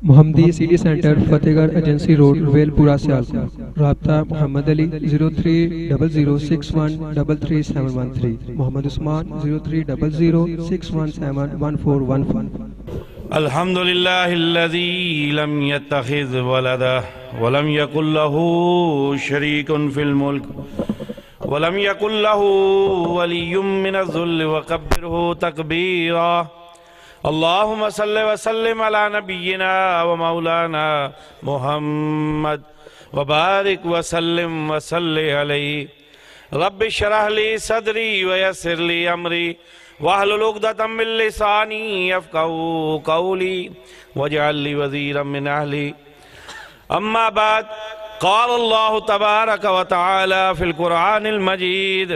محمدی city centre فتح گڑھ agency road well پورہ سیالکوٹ۔ رابطہ محمد علی 030061337113، محمد عثمان 030061711415۔ الحمد لله الذي لم يتخذ ولدا ولم يكن له شريك في الملك ولم يكن له ولي من الذل وكبره تكبيرا۔ اللهم صل وسلم على نبينا ومولانا محمد وبارك وسلم وصل عليه۔ رب اشرح لي صدري ويسر لي امري واحلل عقدة من لساني يفقهوا قولي واجعل لي وزيرا من اهلي۔ اما بعد، قال الله تبارك وتعالى في القرآن المجيد: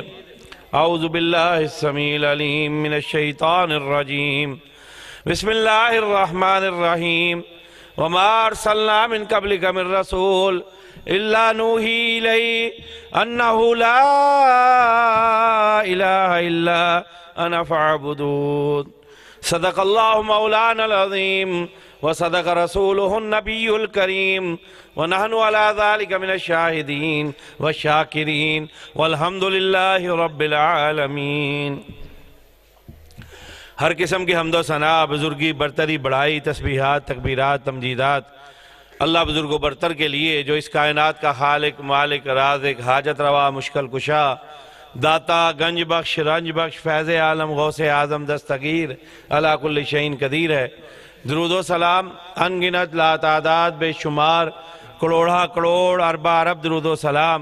اعوذ بالله السميع العليم من الشيطان الرجيم، بسم الله الرحمن الرحيم۔ وما ارسلنا من قبلك من رسول الا نوحي اليه انه لا اله الا انا فاعبدون۔ صدق الله مولانا العظيم وصدق رسوله النبي الكريم، ونحن على ذلك من الشاهدين والشاكرين والحمد لله رب العالمين۔ ہر قسم کی حمد و ثنا، بزرگی، برتری، بڑائی، تسبیحات، تکبیرات، تمجیدات اللہ بزرگ و برتر کے لیے، جو اس کائنات کا خالق، مالک، رازق، حاجت روا، مشکل کشا، داتا، گنج بخش، رنج بخش، فیض عالم، غوث اعظم، دستگیر، علی کل شیء قدیر ہے۔ درود و سلام ان گنت، لا تعداد، بے شمار، کروڑا کروڑ، اربع ارب درود و سلام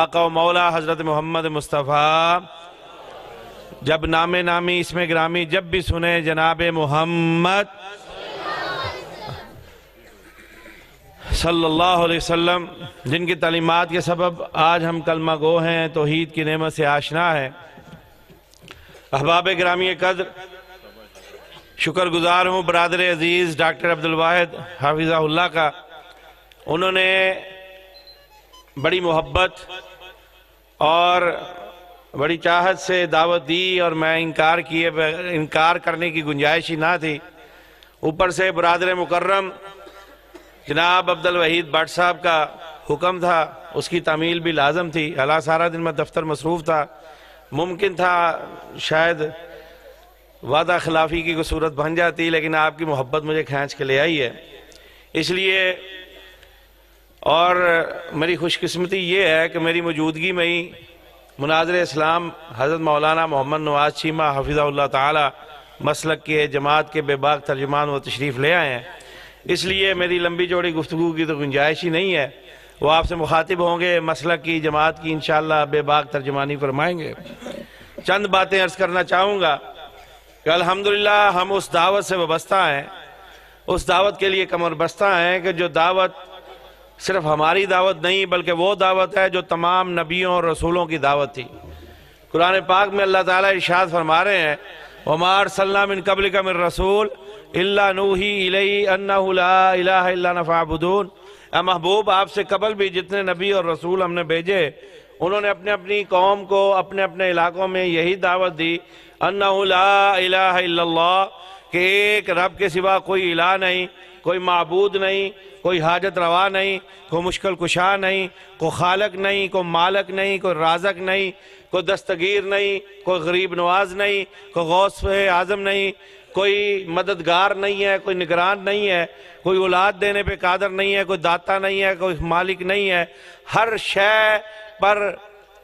آقا و مولا حضرت محمد مصطفیٰ۔ جب نام نامی اسم گرامی جب بھی سنے جناب محمد صلی اللہ علیہ وسلم، جن کی تعلیمات کے سبب آج ہم کلمہ گو ہیں، توحید کی نعمت سے آشنا ہیں۔ احباب گرامی قدر، شکر گزار ہوں برادر عزیز ڈاکٹر عبدالواحد حافظہ اللہ کا۔ انہوں نے بڑی محبت اور بڑی چاہت سے دعوت دی، اور میں انکار کرنے کی گنجائش ہی نہ تھی۔ اوپر سے برادر مکرم جناب عبدالوحید بٹ صاحب کا حکم تھا، اس کی تعمیل بھی لازم تھی۔ اللہ سارا دن میں دفتر مصروف تھا، ممکن تھا شاید وعدہ خلافی کی کوئی صورت بن جاتی، لیکن آپ کی محبت مجھے کھینچ کے لے آئی ہے۔ اس لیے اور میری خوش قسمتی یہ ہے کہ میری موجودگی میں ہی مناظر اسلام حضرت مولانا محمد نواز چیمہ حفظہ اللہ تعالی مسلک کے جماعت کے بے باک ترجمان و تشریف لے آئے ہیں۔ اس لیے میری لمبی چوڑی گفتگو کی تو گنجائش ہی نہیں ہے۔ وہ آپ سے مخاطب ہوں گے، مسلک کی جماعت کی انشاءاللہ بے باک ترجمانی فرمائیں گے۔ چند باتیں عرض کرنا چاہوں گا کہ الحمدللہ ہم اس دعوت سے وابستہ ہیں، اس دعوت کے لیے کمر بستہ ہیں کہ جو دعوت صرف ہماری دعوت نہیں بلکہ وہ دعوت ہے جو تمام نبیوں اور رسولوں کی دعوت تھی۔ قرآن پاک میں اللہ تعالیٰ ارشاد فرما رہے ہیں: وَمَا أَرْسَلْنَا مِن قَبْلِكَ مِن رَّسُولٍ إِلَّا نُوحِي إِلَيْهِ أَنَّهُ لَا إِلَهَ إِلَّا أَنَا فَاعْبُدُونِ۔ اے محبوب، آپ سے قبل بھی جتنے نبی اور رسول ہم نے بھیجے، انہوں نے اپنے اپنی قوم کو اپنے اپنے علاقوں میں یہی دعوت دی، أَنَّهُ لَا إِلَهَ إِلَّا اللَّهِ، کہ ایک رب کے سوا کوئی الہ نہیں، کوئی معبود نہیں، کوئی حاجت روا نہیں، کوئی مشکل کشا نہیں، کوئی خالق نہیں، کوئی مالک نہیں، کوئی رازق نہیں، کوئی دستگیر نہیں، کوئی غریب نواز نہیں، کوئی غوث اعظم نہیں، کوئی مددگار نہیں ہے، کوئی نگران نہیں ہے، کوئی اولاد دینے پہ قادر نہیں ہے، کوئی داتا نہیں ہے، کوئی مالک نہیں ہے۔ ہر شے پر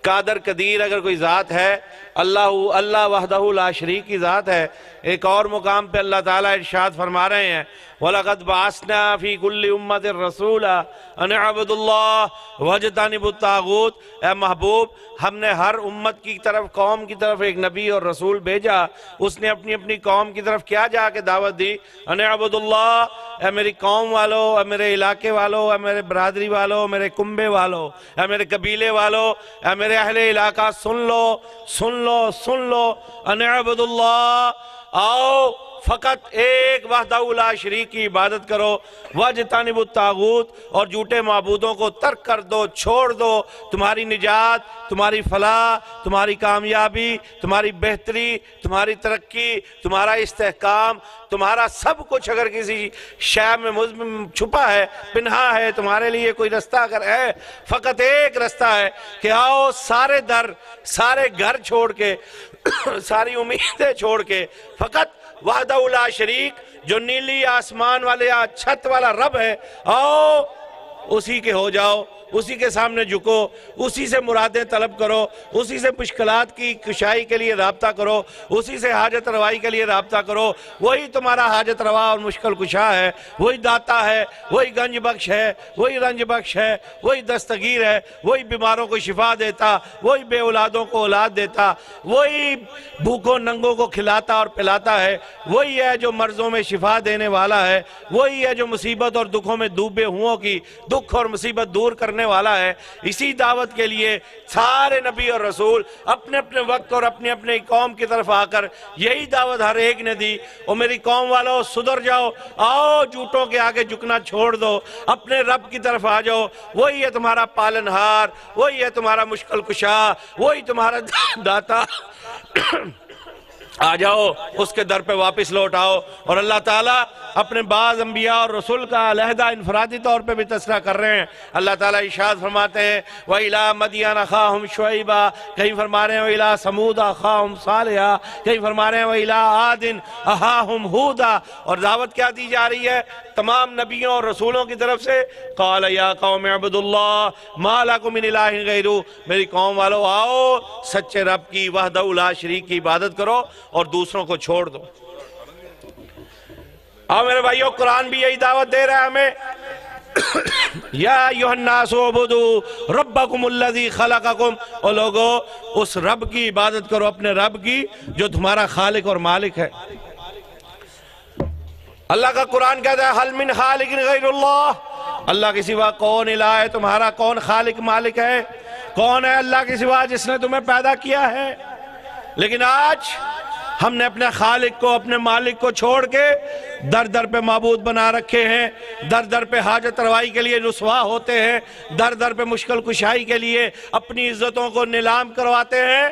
قادر قدیر اگر کوئی ذات ہے، اللہ وحدہ لا شریک کی ذات ہے۔ ایک اور مقام پہ اللہ تعالیٰ ارشاد فرما رہے ہیں: وَلَقَدْ بَعَثْنَا فِي كُلِّ أُمَّةٍ رَّسُولًا أَنِ اعْبُدُوا اللَّهَ وَاجْتَنِبُوا الطَّاغُوتَ۔ اے محبوب، ہم نے ہر امت کی طرف، قوم کی طرف ایک نبی اور رسول بھیجا، اس نے اپنی اپنی قوم کی طرف کیا جا کے دعوت دی؟ أَنِ اعْبُدُوا اللَّهَ، اے میری قوم والو، اے میرے علاقے والو، اے میرے برادری والو، میرے کنبے والو، اے میرے قبیلے والو، اے میرے اہل علاقہ، سن لو سن لو سن لو، أَنِ اعْبُدُوا اللَّهَ، آؤ فقط ایک وحدہ لا شریک کی عبادت کرو، واجتنبوا الطاغوت، اور جھوٹے معبودوں کو ترک کر دو، چھوڑ دو۔ تمہاری نجات، تمہاری فلاح، تمہاری کامیابی، تمہاری بہتری، تمہاری ترقی، تمہارا استحکام، تمہارا سب کچھ اگر کسی شے میں چھپا ہے، پنہا ہے، تمہارے لیے کوئی رستہ اگر ہے، فقط ایک رستہ ہے کہ آؤ سارے گھر چھوڑ کے ساری امیدیں چھوڑ کے فقط وحدہ لا شریک جو نیلی آسمان والے چھت والا رب ہے، آؤ اسی کے ہو جاؤ، اسی کے سامنے جھکو، اسی سے مرادیں طلب کرو، اسی سے مشکلات کی کشائی کے لیے رابطہ کرو، اسی سے حاجت روائی کے لیے رابطہ کرو۔ وہی تمہارا حاجت روا اور مشکل کشا ہے، وہی داتا ہے، وہی گنج بخش ہے، وہی رنج بخش ہے، وہی دستگیر ہے، وہی بیماروں کو شفا دیتا، وہی بے اولادوں کو اولاد دیتا، وہی بھوکوں ننگوں کو کھلاتا اور پلاتا ہے، وہی ہے جو مرضوں میں شفا دینے والا ہے، وہی ہے جو مصیبت اور دکھوں میں ڈوبے ہوں کی دکھ اور مصیبت دور کرنے والا ہے۔ اسی دعوت کے لیے سارے نبی اور رسول اپنے اپنے وقت اور اپنے اپنے قوم کی طرف آ کر یہی دعوت ہر ایک نے دی، اور میری قوم والوں سدھر جاؤ، آؤ جھوٹوں کے آگے جھکنا چھوڑ دو، اپنے رب کی طرف آ جاؤ، وہی ہے تمہارا پالنہار، وہی ہے تمہارا مشکل کشا، وہی تمہارا داتا۔ آ جاؤ اس کے در پہ واپس لوٹ آؤ۔ اور اللہ تعالیٰ اپنے بعض انبیاء اور رسول کا علیحدہ انفرادی طور پہ بھی تذکرہ کر رہے ہیں۔ اللہ تعالیٰ ارشاد فرماتے ہیں وَإِلَىٰ مَدْيَنَ أَخَاهُمْ شُعَيْبًا، کہیں فرما رہے ہیں وَإِلَىٰ ثَمُودَ أَخَاهُمْ صَالِحًا، کہیں فرما رہے ہیں وَإِلَىٰ عَادٍ أَخَاهُمْ هُودًا۔ اور دعوت کیا دی جا رہی ہے تمام نبیوں اور رسولوں کی طرف سے؟ قَالَ يَا قَوْمِ اعْبُدُوا اللَّهَ مَا لَكُم مِّنْ إِلَٰهٍ غَيْرُهُ، میری قوم والو آؤ سچے رب کی وحدہ لا شریک کی عبادت کرو اور دوسروں کو چھوڑ دو۔ اور میرے بھائیو قرآن بھی یہی دعوت دے رہا ہے ہمیں، یا ایھا الناس اعبدوا ربکم الذی خلقکم، اور لوگو اس رب کی عبادت کرو، اپنے رب کی جو تمہارا خالق اور مالک ہے۔ اللہ کا قرآن کہتا ہے حل من خالق غیر اللہ، اللہ کے سوا کون الہ ہے تمہارا؟ کون خالق مالک ہے؟ کون ہے اللہ کے سوا جس نے تمہیں پیدا کیا ہے؟ لیکن آج ہم نے اپنے خالق کو، اپنے مالک کو چھوڑ کے در در پہ معبود بنا رکھے ہیں، در در پہ حاجت روائی کے لیے رسوا ہوتے ہیں، در در پہ مشکل کشائی کے لیے اپنی عزتوں کو نیلام کرواتے ہیں۔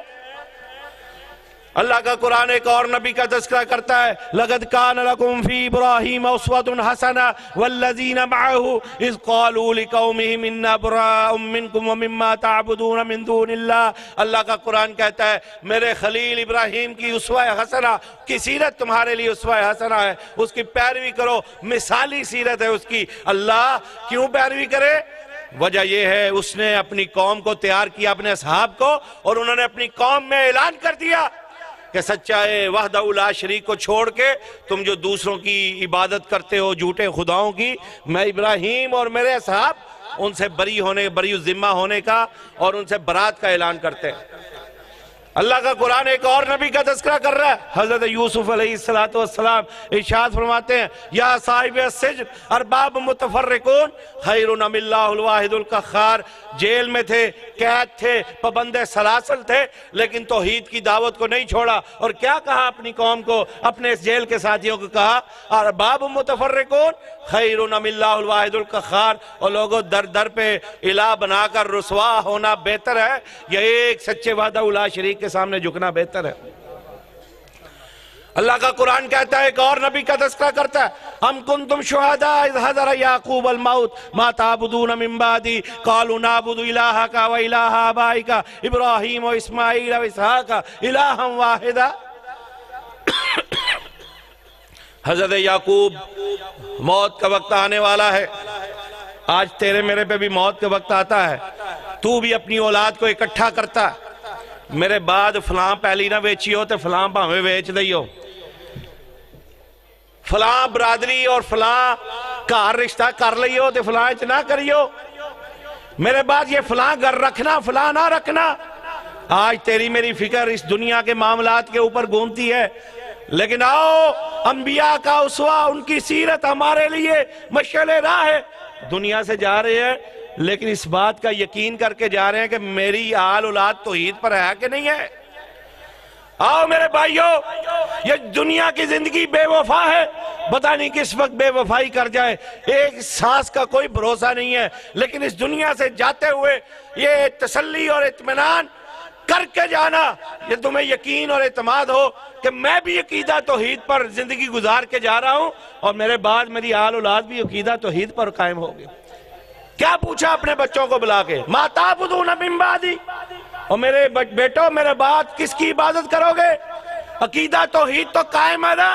اللہ کا قرآن ایک اور نبی کا تذکرہ کرتا ہے لَقَدْ كَانَ لَكُمْ فِي إِبْرَاهِيمَ أُسْوَةٌ حَسَنَةٌ وَالَّذِينَ مَعَهُ إِذْ قَالُوا لِقَوْمِهِمْ إِنَّا بُرَاءٌ مِّنكُمْ وَمِمَّا تَعْبُدُونَ مِن دُونِ اللَّهِ۔ اللہ کا قرآن کہتا ہے میرے خلیل ابراہیم کی اسوہ حسنہ کی سیرت تمہارے لیے اسوہ حسنہ ہے، اس کی پیروی کرو، مثالی سیرت ہے اس کی۔ اللہ کیوں پیروی کرے؟ وجہ یہ ہے اس نے اپنی قوم کو تیار کیا، اپنے اصحاب کو، اور انہوں نے اپنی قوم میں اعلان کر دیا کہ سچائے وحدہ لا شریک کو چھوڑ کے تم جو دوسروں کی عبادت کرتے ہو جھوٹے خداؤں کی، میں ابراہیم اور میرے اصحاب ان سے بری ذمہ ہونے کا اور ان سے برات کا اعلان کرتے ہیں۔ اللہ کا قرآن ایک اور نبی کا تذکرہ کر رہا ہے، حضرت یوسف علیہ السلام ارشاد فرماتے ہیں یا صاحب السجن ارباب متفرقون خیر ام اللہ الواحد القہار، جیل میں تھے، قید تھے، پابند سلاسل تھے، لیکن توحید کی دعوت کو نہیں چھوڑا، اور کیا کہا اپنی قوم کو، اپنے اس جیل کے ساتھیوں کو کہا ارباب متفرقون خیر ام اللہ الواحد القہار، اور لوگوں در در پہ الہ بنا کر رسوا ہونا بہتر ہے یا ایک سچے وحدہ لا شریک کے سامنے جھکنا بہتر ہے؟ اللہ کا قرآن کہتا ہے ایک اور نبی کا تذکرہ کرتا ہے ام کنتم شہداء اذ حضر یعقوب الموت ما تعبدون من بعدی قالوا نعبد الہک و الہ آبائک ابراہیم و اسماعیل و اسحاق الہا واحدا۔ حضرت یعقوب موت کا وقت آنے والا ہے، آج تیرے میرے پہ بھی موت کا وقت آتا ہے، تو بھی اپنی اولاد کو اکٹھا کرتا ہے، میرے بعد فلاں پہلی نہ ویچی ہو تو فلاں پاہمیں ویچ دئی ہو، فلاں برادری اور فلاں کار رشتہ کر لئی ہو تو فلاں نہ کری ہو، میرے بعد یہ فلاں گھر رکھنا فلاں نہ رکھنا۔ آج تیری میری فکر اس دنیا کے معاملات کے اوپر گھومتی ہے، لیکن آؤ انبیاء کا اسوہ، ان کی سیرت ہمارے لیے مشعل راہ ہے۔ دنیا سے جا رہے ہیں لیکن اس بات کا یقین کر کے جا رہے ہیں کہ میری آل اولاد توحید پر ہے کہ نہیں ہے۔ آؤ میرے بھائیوں، یہ دنیا کی زندگی بے وفا ہے، پتہ نہیں کس وقت بے وفائی کر جائے، ایک سانس کا کوئی بھروسہ نہیں ہے، لیکن اس دنیا سے جاتے ہوئے یہ تسلی اور اطمینان کر کے جانا، یہ تمہیں یقین اور اعتماد ہو کہ میں بھی عقیدہ توحید پر زندگی گزار کے جا رہا ہوں، اور میرے بعد میری آل اولاد بھی عقیدہ توحید پر قائم ہوگی۔ کیا پوچھا اپنے بچوں کو بلا کے؟ ما تعبدون من بعدی، اور میرے بیٹو میرے بعد کس کی عبادت کرو گے؟ عقیدہ توحید تو قائم ہے نا،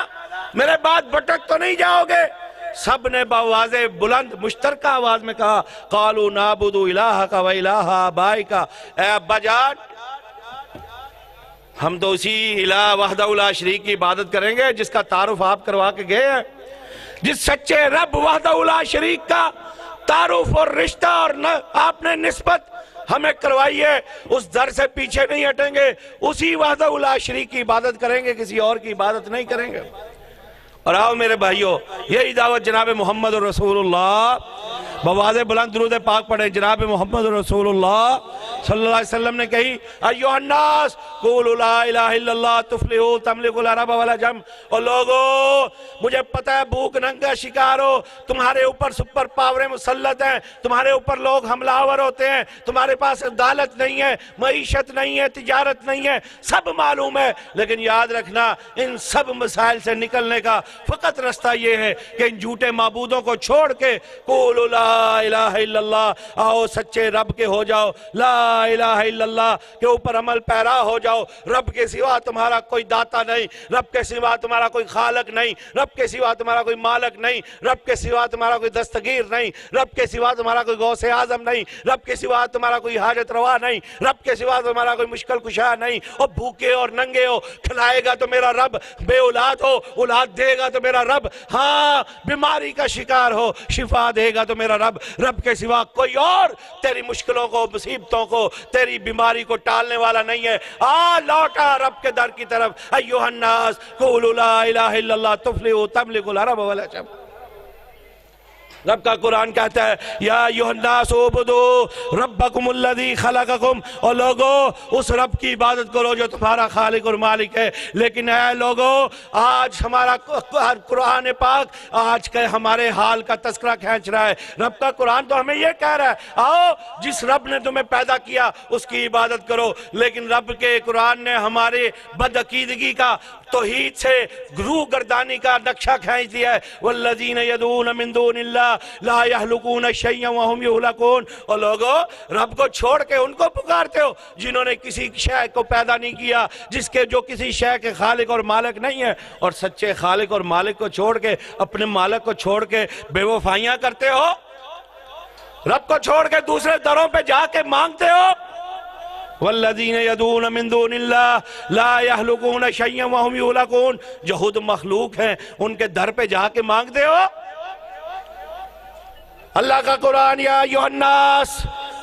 میرے بعد بھٹک تو نہیں جاؤ گے؟ سب نے بآواز بلند مشترکہ آواز میں کہا قالوا نعبد الہک و الہ آبائک، اے ابا جان ہم تو اسی الہ وحدہ لا شریک کی عبادت کریں گے جس کا تعارف آپ کروا کے گئے ہیں، جس سچے رب وحدہ لا شریک کا تعارف اور رشتہ اور آپ نے نسبت ہمیں کروائی ہے، اس در سے پیچھے نہیں ہٹیں گے، اسی وحدہ لا شریک کی عبادت کریں گے، کسی اور کی عبادت نہیں کریں گے۔ اور آؤ میرے بھائیوں، یہی دعوت جناب محمد رسول اللہ، بآواز بلند درود پاک پڑھیں، جناب محمد رسول اللہ صلی اللہ علیہ وسلم نے کہی ایوہ الناس قولوا لا الہ الا اللہ تفلحوا تملکوا العرب والعجم، اور لوگو مجھے پتہ ہے بھوک ننگا شکار ہو، تمہارے اوپر سپر پاوریں مسلط ہیں، تمہارے اوپر لوگ حملہ آور ہوتے ہیں، تمہارے پاس عدالت نہیں ہے، معیشت نہیں ہے، تجارت نہیں ہے، سب معلوم ہے، لیکن یاد رکھنا ان سب مسائل سے نکلنے کا فقط رستہ یہ ہے کہ ان جھوٹے معبودوں کو چھوڑ کے قولوا لا الہ الا اللہ، آؤ سچے رب کے ہو جاؤ، لا الہ الا اللہ کے اوپر عمل پیرا ہو جاؤ، رب کے سوا تمہارا کوئی داتا نہیں، رب کے سوا تمہارا کوئی خالق نہیں، رب کے سوا تمہارا کوئی مالک نہیں، رب کے سوا تمہارا کوئی دستگیر نہیں، رب کے سوا تمہارا کوئی غوث اعظم نہیں، رب کے سوا تمہارا کوئی حاجت روا نہیں، رب کے سوا تمہارا کوئی مشکل کشا نہیں، اور بھوکے اور ننگے ہو کھلائے گا تو میرا رب، بے اولاد ہو اولاد دے گا تو میرا رب، ہاں بیماری کا شکار ہو شفا دے گا تو میرا رب، رب کے سوا کوئی اور تیری مشکلوں کو مصیبتوں کو تیری بیماری کو ٹالنے والا نہیں ہے۔ لوٹا رب کے در کی طرف، ایوہ الناس قولوا لا الہ الا اللہ تفلحوا تملکوا العرب والعجم۔ رب کا قرآن کہتا ہے یا ایھا الناس اعبدوا ربکم الذی خلقکم، اور لوگو اس رب کی عبادت کرو جو تمہارا خالق اور مالک ہے۔ لیکن اے لوگو آج ہمارا قرآن پاک آج کے ہمارے حال کا تذکرہ کھینچ رہا ہے۔ رب کا قرآن تو ہمیں یہ کہہ رہا ہے آؤ جس رب نے تمہیں پیدا کیا اس کی عبادت کرو، لیکن رب کے قرآن نے ہمارے بدعقیدگی کا توحید سے روح گردانی کا نقشہ کھینچ دیا ہے۔ والذین یدعون من دون اللہ لا یخلقون شیئا وہم یخلقون، اور لوگو رب کو چھوڑ کے ان کو پکارتے ہو جنہوں نے کسی شے کو پیدا نہیں کیا، جس کے جو کسی شے کے خالق اور مالک نہیں ہے، اور سچے خالق اور مالک کو چھوڑ کے اپنے مالک کو چھوڑ کے بے وفائیاں کرتے ہو، رب کو چھوڑ کے دوسرے دروں پہ جا کے مانگتے ہو۔ والذین یدعون من دون اللہ لا یخلقون شیئا وہم یخلقون، جو خود مخلوق ہیں ان کے در پہ جا کے مانگتے ہو۔ اللہ کا قرآن یا ایھا الناس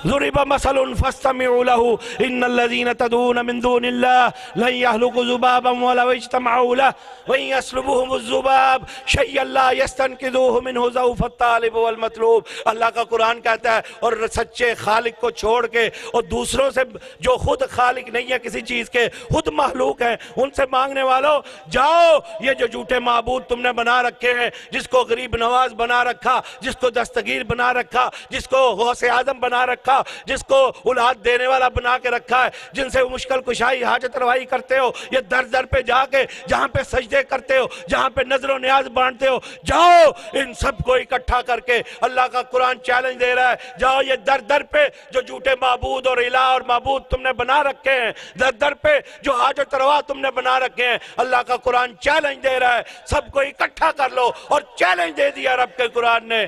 ضرب مثل فاستمعوا له ان الذين تدعون من دون الله لن يخلقوا ذبابا ولو اجتمعوا له وان يسلبهم الذباب شيئا لا يستنقذوه منه ضعف الطالب والمطلوب۔ اللہ کا قرآن کہتا ہے اور سچے خالق کو چھوڑ کے اور دوسروں سے جو خود خالق نہیں ہے کسی چیز کے، خود مخلوق ہیں، ان سے مانگنے والوں جاؤ یہ جو جھوٹے معبود تم نے بنا رکھے ہیں، جس کو غریب نواز بنا رکھا، جس کو دستگیر بنا رکھا، جس کو غوث اعظم بنا رکھا، جس کو اولاد دینے والا بنا کے رکھا ہے، جن سے مشکل کشائی حاجت روائی کرتے ہو، یہ در در پہ جا کے جہاں پہ سجدے کرتے ہو، جہاں پہ نظر و نیاز بانٹتے ہو، جاؤ ان سب کو اکٹھا کر کے اللہ کا قرآن چیلنج دے رہا ہے، جاؤ یہ در در پہ جو جھوٹے معبود اور الہ اور معبود تم نے بنا رکھے ہیں، در در پہ جو حاجت روا تم نے بنا رکھے ہیں، اللہ کا قرآن چیلنج دے رہا ہے سب کو اکٹھا کر لو، اور چیلنج دے دیا رب کے قرآن نے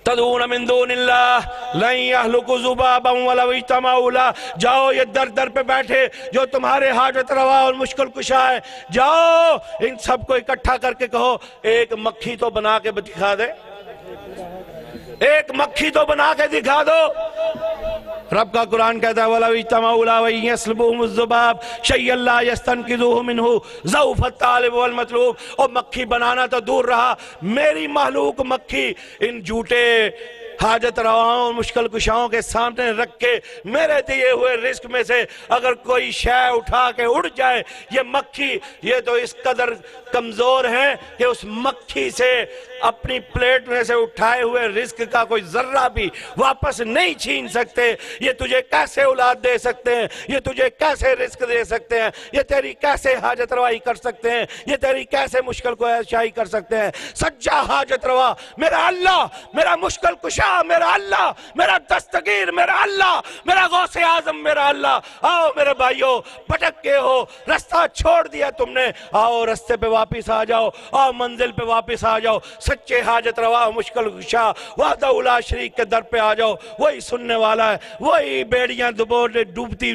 تدعون من دون اللہ لن یخلقوا ذبابا ولو اجتمعوا له، جاؤ یہ در در پہ بیٹھے جو تمہارے حاجت روا اور مشکل کشا ہے، جاؤ ان سب کو اکٹھا کر کے کہو ایک مکھی تو بنا کے دکھا دے، ایک مکھی تو بنا کے دکھا دو۔ رب کا قرآن کہتا ہے وَلَوْ اجْتَمَعُوا لَهُ وَإِن يَسْلُبْهُمُ الذُّبَابُ شَيْئًا لَا يَسْتَنْقِذُوهُ مِنْهُ ضَعْفَ الطَّالِبِ وَالْمَطْلُوبِ، اور مکھی بنانا تو دور رہا، میری مخلوق مکھی ان جھوٹے حاجت رواؤں اور مشکل کشاؤں کے سامنے رکھ کے میرے دیے ہوئے رزق میں سے اگر کوئی شے اٹھا کے اڑ جائے، یہ مکھی یہ تو اس قدر کمزور ہے کہ اس مکھی سے اپنی پلیٹ میں سے اٹھائے ہوئے رزق کا کوئی ذرہ بھی واپس نہیں چھین سکتے۔ یہ تجھے کیسے اولاد دے سکتے ہیں؟ یہ تجھے کیسے رزق دے سکتے ہیں؟ یہ تیری کیسے حاجت روائی کر سکتے ہیں؟ یہ تیری کیسے مشکل کو شائی کر سکتے ہیں؟ سچا حاجت روا میرا اللہ، میرا مشکل کشا میرا اللہ، میرا دستگیر میرا اللہ، میرا غوث اعظم میرا اللہ۔ آؤ میرے بھائیو، بھٹک کے ہو، رستہ چھوڑ دیا تم نے، آؤ رستے پہ واپس آ جاؤ، آؤ منزل پہ واپس آ جاؤ۔ سچے حاجت روا مشکل کشا وحدہ لا شریک کے در پہ آ جاؤ۔ وہی سننے والا ہے، وہی بیڑیاں ڈوبتی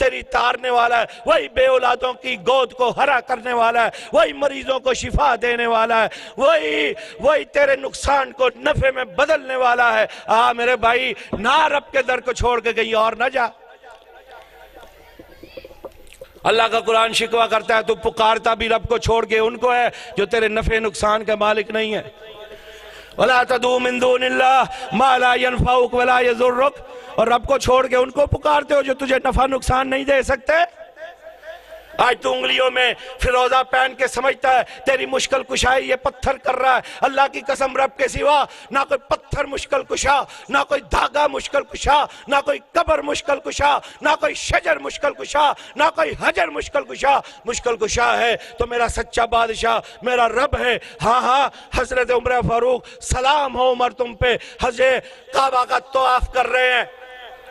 تیری تارنے والا ہے، وہی بے اولادوں کی گود کو ہرا کرنے والا ہے، وہی مریضوں کو شفا دینے والا ہے، وہی تیرے نقصان کو نفع میں بدلنے والا ہے۔ میرے بھائی، نہ رب کے در کو چھوڑ کے کہیں اور نہ جا۔ اللہ کا قرآن شکوہ کرتا ہے تو پکارتا بھی رب کو چھوڑ کے ان کو ہے جو تیرے نفع نقصان کا مالک نہیں ہے۔ وَلَا تَدْعُوا مِن دُونِ اللَّهِ مَا لَا يَنْفَعُكَ وَلَا يَضُرُّكَ، اور رب کو چھوڑ کے ان کو پکارتے ہو جو تجھے نفع نقصان نہیں دے سکتے۔ آج تو انگلیوں میں فیروزہ پہن کے سمجھتا ہے تیری مشکل کشائی یہ پتھر کر رہا ہے۔ اللہ کی قسم، رب کے سوا نہ کوئی پتھر مشکل کشا، نہ کوئی دھاگا مشکل کشا، نہ کوئی قبر مشکل کشا، نہ کوئی شجر مشکل کشا، نہ کوئی حجر مشکل کشا۔ مشکل کشا ہے تو میرا سچا بادشاہ میرا رب ہے۔ ہاں حضرت عمر فاروق، سلام ہو عمر تم پہ، حضرت کعبہ کا طواف کر رہے ہیں،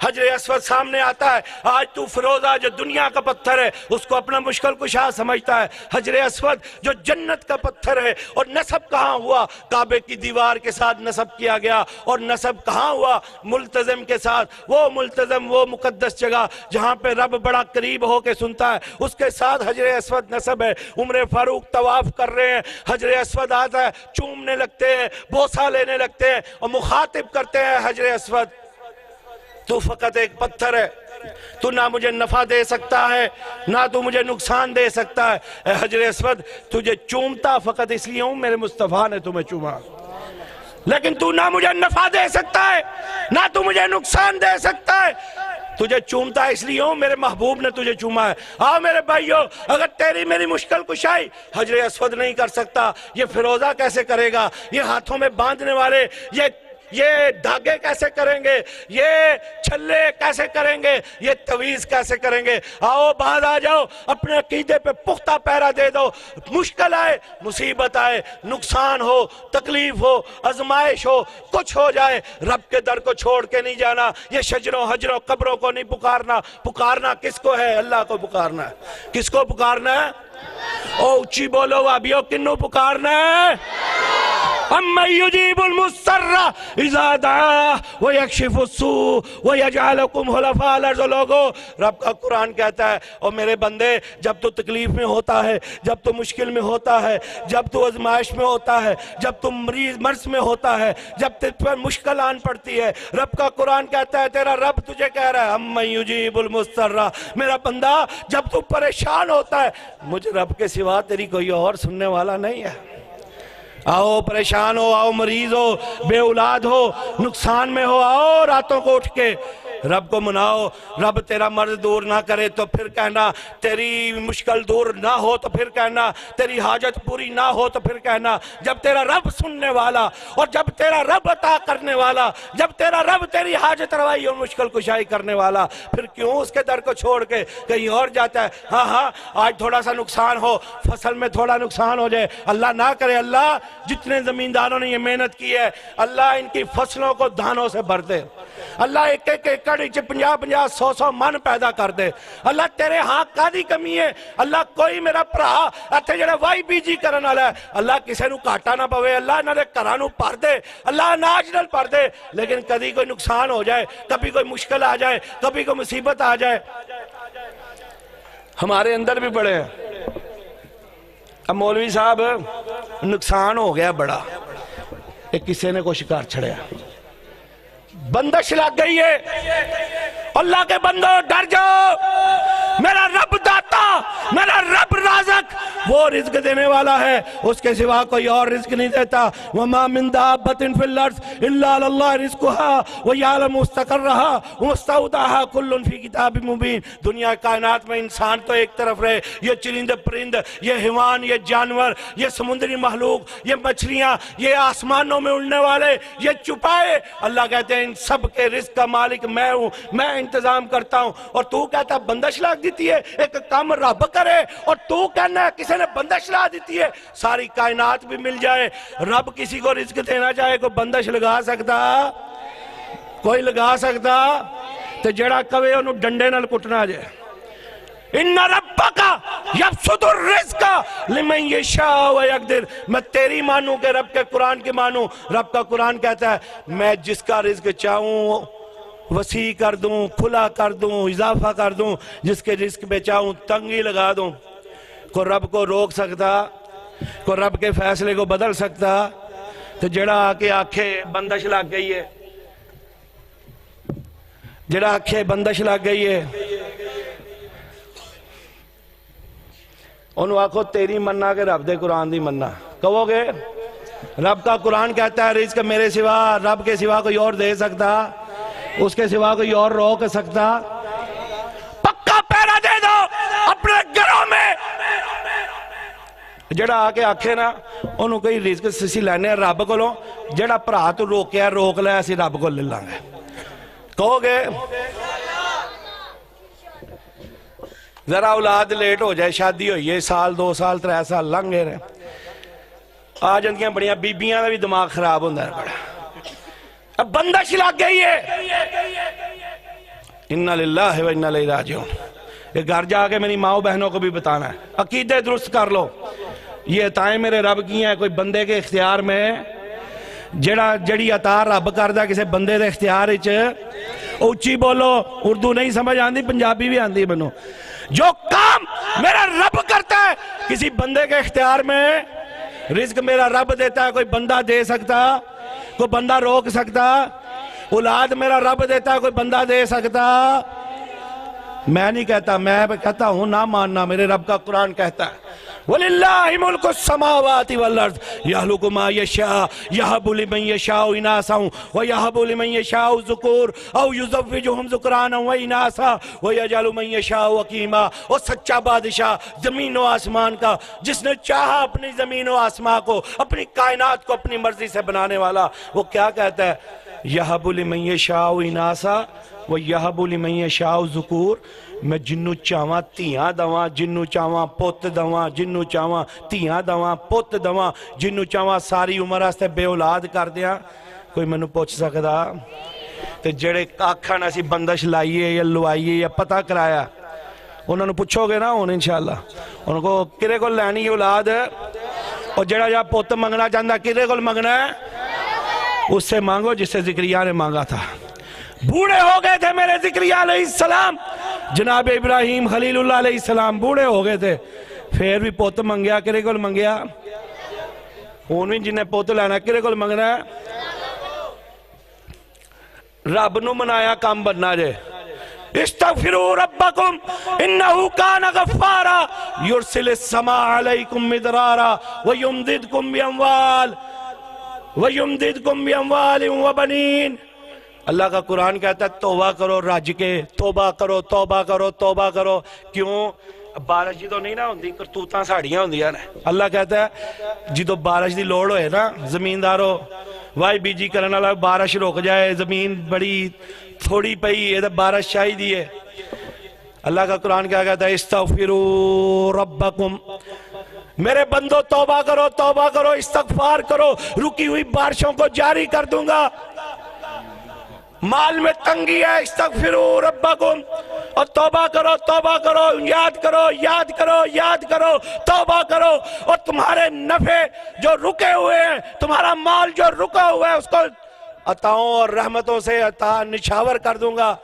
حجر اسود سامنے آتا ہے۔ آج تو فیروزہ جو دنیا کا پتھر ہے اس کو اپنا مشکل کشا سمجھتا ہے، حجر اسود جو جنت کا پتھر ہے۔ اور نسب کہاں ہوا؟ کعبے کی دیوار کے ساتھ نسب کیا گیا۔ اور نسب کہاں ہوا؟ ملتزم کے ساتھ۔ وہ ملتزم، وہ مقدس جگہ جہاں پہ رب بڑا قریب ہو کے سنتا ہے، اس کے ساتھ حجر اسود نسب ہے۔ عمر فاروق طواف کر رہے ہیں، حجر اسود آتا ہے، چومنے لگتے ہیں، بوسہ لینے لگتے ہیں اور مخاطب کرتے ہیں حجر اسود، تو فقط ایک پتھر ہے، تو نہ مجھے نفع دے سکتا ہے نہ تو مجھے نقصان دے سکتا ہے۔ اے حجر اسود، تجھے چومتا فقط اس لیے ہوں میرے مصطفیٰ نے تمہیں چوما، لیکن تو نہ مجھے نفع دے سکتا ہے نہ تو مجھے نقصان دے سکتا ہے۔ تجھے چومتا اس لیے ہوں میرے محبوب نے تجھے چوما ہے۔ آؤ میرے بھائیو، اگر تیری میری مشکل کشائی حجر اسود نہیں کر سکتا، یہ فیروزہ کیسے کرے گا؟ یہ ہاتھوں میں باندھنے والے یہ دھاگے کیسے کریں گے؟ یہ چھلے کیسے کریں گے؟ یہ تویز کیسے کریں گے؟ آؤ باہر آ جاؤ، اپنے عقیدے پہ پختہ پیرا دے دو۔ مشکل آئے، مصیبت آئے، نقصان ہو، تکلیف ہو، آزمائش ہو، کچھ ہو جائے، رب کے در کو چھوڑ کے نہیں جانا۔ یہ شجروں حجروں قبروں کو نہیں پکارنا۔ پکارنا کس کو ہے؟ اللہ کو پکارنا ہے۔ کس کو پکارنا ہے؟ او اچھی بولو وابیو، کنو پکارنا ہے؟ اَمَّن يُجِيبُ الْمُضْطَرَّ اِذَا دَعَاهُ وَيَكْشِفُ السُّوءَ وَيَجْعَلُكُمْ خُلَفَاءَ الْأَرْضِ۔ لوگو، رب کا قرآن کہتا ہے، اور میرے بندے، جب تو تکلیف میں ہوتا ہے، جب تو مشکل میں ہوتا ہے، جب تو آزمائش میں ہوتا ہے، جب تو مرض میں ہوتا ہے، جب تجھ پر مشکل آن پڑتی ہے، رب کا قرآن کہتا ہے، تیرا رب تجھے کہہ رہا ہے، اَمَّن يُجِيبُ الْمُضْطَرَّ، میرا بندہ جب تو پریشان ہوتا ہے، مجھے رب کے سوا تیری کوئی اور سننے والا نہیں ہے۔ آؤ پریشان ہو، آؤ مریض ہو، بے اولاد ہو، نقصان میں ہو، آؤ راتوں کو اٹھ کے رب کو مناؤ۔ رب تیرا مرض دور نہ کرے تو پھر کہنا، تیری مشکل دور نہ ہو تو پھر کہنا، تیری حاجت پوری نہ ہو تو پھر کہنا۔ جب تیرا رب سننے والا اور جب تیرا رب عطا کرنے والا، جب تیرا رب تیری حاجت روائی اور مشکل کشائی کرنے والا، پھر کیوں اس کے در کو چھوڑ کے کہیں اور جاتا ہے؟ ہاں آج تھوڑا سا نقصان ہو، فصل میں تھوڑا نقصان ہو جائے، اللہ نہ کرے، اللہ جتنے زمینداروں نے یہ محنت کی ہے، اللہ ان کی فصلوں کو دھانوں سے بھر دے، اللہ ایک ایک ایکڑ 50 100 من پیدا کر دے۔ اللہ تیرے ہاں کادی کمی ہے، اللہ کوئی میرا پرا اتھے جڑا وائی بی جی کرن والا ہے، اللہ کسے نو کاٹا نہ پوے، اللہ انہاں دے گھراں نو بھر دے، اللہ اناج نال بھر دے، لیکن کبھی کوئی نقصان ہو جائے، کبھی کوئی مشکل آ جائے، کبھی کوئی مصیبت آ جائے۔ ہمارے اندر بھی بڑے ہیں، اب مولوی صاحب نقصان ہو گیا بڑا، ایک کسی نے کو شکار چھڑیا، بندش لگ گئی ہے۔ اللہ کے بندو ڈر جاؤ، میرا رب داتا، میرا رب رازق وہ رزق دینے والا ہے، اس کے سوا کوئی اور رزق نہیں دیتا۔ وَمَا مِن دَابَّةٍ فِي الْأَرْضِ إِلَّا عَلَى اللَّهِ رِزْقُهَا وَيَعْلَمُ مُسْتَقَرَّهَا وَمُسْتَوْدَعَهَا كُلٌّ فِي كِتَابٍ مُبِينٍ۔ دنیا کائنات میں انسان تو ایک طرف رہے، یہ چرند پرند، یہ حیوان، یہ جانور، یہ سمندری مخلوق، یہ مچھلیاں، یہ آسمانوں میں اڑنے والے، یہ چھپائے، اللہ کہتے ہیں ان سب کے رزق کا مالک میں ہوں، میں انتظام کرتا ہوں۔ اور تو کہتا بندش لاگ دیتی ہے، ایک کام رب کرے، اور تو کہنا ہے کسی نے بندش لا دیتی ہے، ساری کائنات بھی مل جائے، رب کسی کو رزق دینا چاہے کوئی بندش لگا سکتا؟ کوئی لگا سکتا؟ تو جڑا کوے انہوں ڈنڈے نال کٹنا جائے۔ ان ربک یبسط الرزق لمن یشاء ویقدر۔ میں تیری مانوں کہ رب کے قرآن کی مانوں۔ رب کا قرآن کہتا ہے میں جس کا رزق چاہوں وسیع کر دوں، کھلا کر دوں، اضافہ کر دوں، جس کے رزق پہ چاہوں تنگی لگا دوں۔ کوئی رب کو روک سکتا؟ کوئی رب کے فیصلے کو بدل سکتا؟ تو جڑا آکے آنکھیں بندش لگ گئی ہے، جڑا آنکھیں بندش لگ گئی ہے، انہوں آکھو تیری مننا کہ رب دے قرآن دی مننا؟ کہو گے رب کا قرآن کہتا ہے رزق میرے سوا، رب کے سوا کوئی اور دے سکتا؟ اس کے سوا کوئی اور روک سکتا؟ پکا پیرا دے دو اپنے گھروں میں۔ جڑا آکے آکھے نا انہوں کوئی رزق سسی لینے رب کو لو، جڑا پرا تو روکیا روک لے اسی رب کو لے لانگے۔ کہو گے ذرا اولاد لیٹ ہو جائے، شادی ہوئی ہے، سال 2 سال 3 سال لنگ گئے رہے، آ جاندیاں بڑیاں بیبیاں دا بھی دماغ خراب ہوندہ ہے بڑا، اب بندش لگ گئی ہے۔ اِنَّا لِلَّهِ وَإِنَّا إِلَيْهِ رَاجِعُونَ۔ یہ گھر جا کے میری ماں و بہنوں کو بھی بتانا ہے، عقیدے درست کر لو، یہ عطائیں میرے رب کی ہیں، کوئی بندے کے اختیار میں جڑی عطا رب کردہ کسے بندے دے اختیار اچھ اچھی بولو، اردو نہیں سمجھ آندی پنجابی بھی آندی بنو۔ جو کام میرا رب کرتا ہے کسی بندے کے اختیار میں، رزق میرا رب دیتا ہے کوئی بندہ دے سکتا؟ کوئی بندہ روک سکتا؟ اولاد میرا رب دیتا ہے کوئی بندہ دے سکتا؟ میں نہیں کہتا، میں کہتا ہوں نہ ماننا، میرے رب کا قرآن کہتا ہے وَلِلَّهِ مُلْكُ السَّمَاوَاتِ وَالْأَرْضِ يَخْلُقُ مَا يَشَاءُ يَهَبُ لِمَن يَشَاءُ إِنَاثًا وَيَهَبُ لِمَن يَشَاءُ الذُّكُورَ أَوْ يُزَوِّجُهُمْ ذُكْرَانًا وَإِنَاثًا وَيَجْعَلُ مَن يَشَاءُ عَقِيمًا۔ اور سچا بادشاہ زمین و آسمان کا، جس نے چاہا اپنی زمین و آسمان کو، اپنی کائنات کو اپنی مرضی سے بنانے والا، وہ کیا کہتا ہے يَهَبُ لِمَن يَشَاءُ إِنَاثًا وَيَهَبُ لِمَن يَشَاءُ الذُّكُورَ۔ میں جنو چاہواں تیاں دواں، جنو چاہواں پوت دواں، جنو چاہواں تیاں دواں پوت دواں، جنو چاہواں ساری عمر آستے بے اولاد کر دیاں۔ کوئی منو پوچھ سکتا؟ تو جڑے آکھاں اسی بندش لائیے یا لوائیے یا پتہ کرایا، انہوں نے پوچھو گے نا ہون انشاءاللہ، انہوں کو کرے کو لینی اولاد ہے، اور جڑا جا پوت منگنا چاہتا کرے کو منگنا ہے، اس سے مانگو جس سے زکریہ نے مانگا تھا۔ بوڑھے ہو گئے تھے میرے زکریہ علیہ السلام، جناب ابراہیم خلیل اللہ علیہ السلام بوڑھے ہو گئے تھے، پھر بھی پوت منگیا، کرے کو منگیا؟ انہوں جنہیں پوت لینا کرے کو منگنا ہے؟ رب نو منایا کام بننا جے۔ استغفروا ربکم انہو کان غفارا یرسل السماء علیکم مدرارا ویمددکم بیاموال وبنین۔ اللہ کا قرآن کہتا ہے توبہ کرو رج کے، توبہ کرو توبہ کرو توبہ کرو۔ کیوں؟ بارش جی تو نہیں نا ہوندی، کرتوتاں ساڑیاں ہوندیاں نے۔ اللہ کہتا ہے جی تو بارش دی لوڑ ہوئے نا زمیندارو، وائی بی جی کرنا لگا بارش روک جائے، زمین بڑی تھوڑی پئی ہے، بارش چاہی دیئے۔ اللہ کا قرآن کیا کہتا ہے استغفروا ربکم، میرے بندو توبہ کرو استغفار کرو، رکی ہوئی بارشوں کو جاری کر دوں گا۔ مال میں تنگی ہے، استغفروا ربکم، اور توبہ کرو، یاد کرو، توبہ کرو، اور تمہارے نفع جو رکے ہوئے ہیں، تمہارا مال جو رکا ہوا ہے، اس کو عطاؤں اور رحمتوں سے عطا نشاور کر دوں گا۔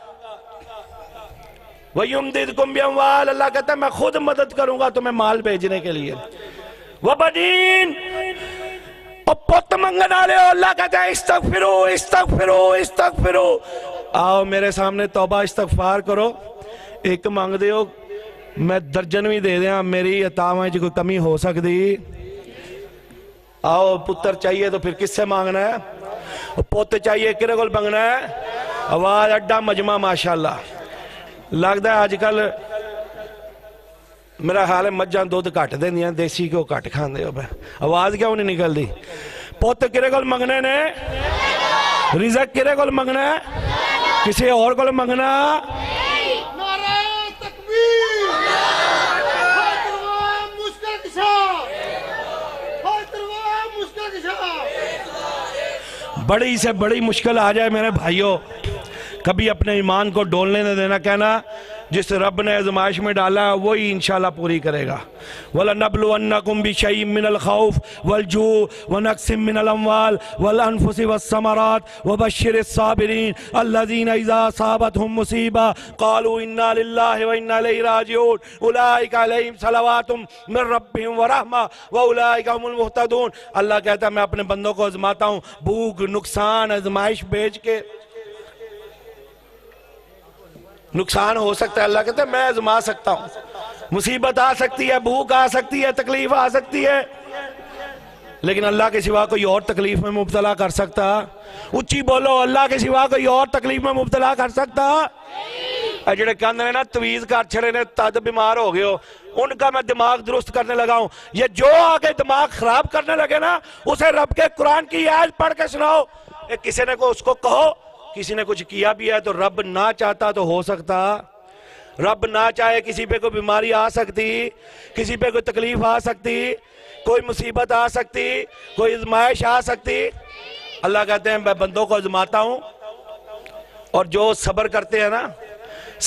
وَيُمْدِدْكُمْ بِأَمْوَالٍ، اللہ کہتا ہے میں خود مدد کروں گا تمہیں مال بھیجنے کے لیے۔ وَبَنِينَ، اور پوت منگن آلے ہو، اللہ کہتا ہے استغفرو، آؤ میرے سامنے توبہ استغفار کرو۔ ایک مانگ دے ہو میں درجن بھی دے دیا میری عطاواں وچ کوئی کمی ہو سکتی؟ آؤ پتر چاہیے تو پھر کس سے مانگنا ہے؟ پوت چاہیے کدے کول منگنا ہے؟ آواز اڈا مجمع ماشاءاللہ لگتا ہے آج کل میرا خیال ہے مجھاں دودھ کٹ دیندیاں دیسی کیوں کٹ کھاندے ہو؟ آواز کیوں نہیں نکل دی؟ پوت کدے کول منگنے نے؟ رزق کدے کول منگنا ہے؟ کسی اور کول منگنا؟ نعرہ تکبیر! حیدرآباد مشکل کشا! حیدرآباد مشکل کشا! بڑی سے بڑی مشکل آ جائے میرے بھائیوں، کبھی اپنے ایمان کو ڈولنے نہ دینا، کہنا جس رب نے آزمائش میں ڈالا ہے وہی انشاءاللہ پوری کرے گا۔ وَلَنَبْلُوَنَّكُمْ بِشَيْءٍ مِّنَ الْخَوْفِ وَالْجُوعِ وَنَقْصٍ مِّنَ الْأَمْوَالِ وَالْأَنفُسِ وَالثَّمَرَاتِ وَبَشِّرِ الصَّابِرِينَ الَّذِينَ إِذَا أَصَابَتْهُمْ مُصِيبَةٌ قَالُوا إِنَّا لِلَّهِ وَإِنَّا إِلَيْهِ رَاجِعُونَ أُولَٰئِكَ عَلَيْهِمْ صَلَوَاتٌ مِّن رَّبِّهِمْ وَرَحْمَةٌ وَأُولَٰئِكَ هُمُ الْمُهْتَدُونَ۔ اللہ کہتا ہے میں اپنے بندوں کو آزماتا ہوں، بھوک، نقصان، آزمائش بھیج کے نقصان ہو سکتا ہے، اللہ کہتا ہے میں آزما سکتا ہوں، مصیبت آ سکتی ہے، بھوک آ سکتی ہے، تکلیف آ سکتی ہے، لیکن اللہ کے سوا کوئی اور تکلیف میں مبتلا کر سکتا؟ اچھی بولو، اللہ کے سوا کوئی اور تکلیف میں مبتلا کر سکتا؟ اے جڑے کہندے نے نا تویز کر چھڑے نے تد بیمار ہو گئے ہو، ان کا میں دماغ درست کرنے لگا ہوں۔ یہ جو آگے دماغ خراب کرنے لگے نا اسے رب کے قرآن کی آیت پڑھ کے سناؤ۔ کسی نے کو اس کو کہو کسی نے کچھ کیا بھی ہے تو رب نہ چاہتا تو ہو سکتا؟ رب نہ چاہے کسی پہ کوئی بیماری آ سکتی، کسی پہ کوئی تکلیف آ سکتی، کوئی مصیبت آ سکتی، کوئی آزمائش آ سکتی؟ اللہ کہتے ہیں میں بندوں کو آزماتا ہوں، اور جو صبر کرتے ہیں نا،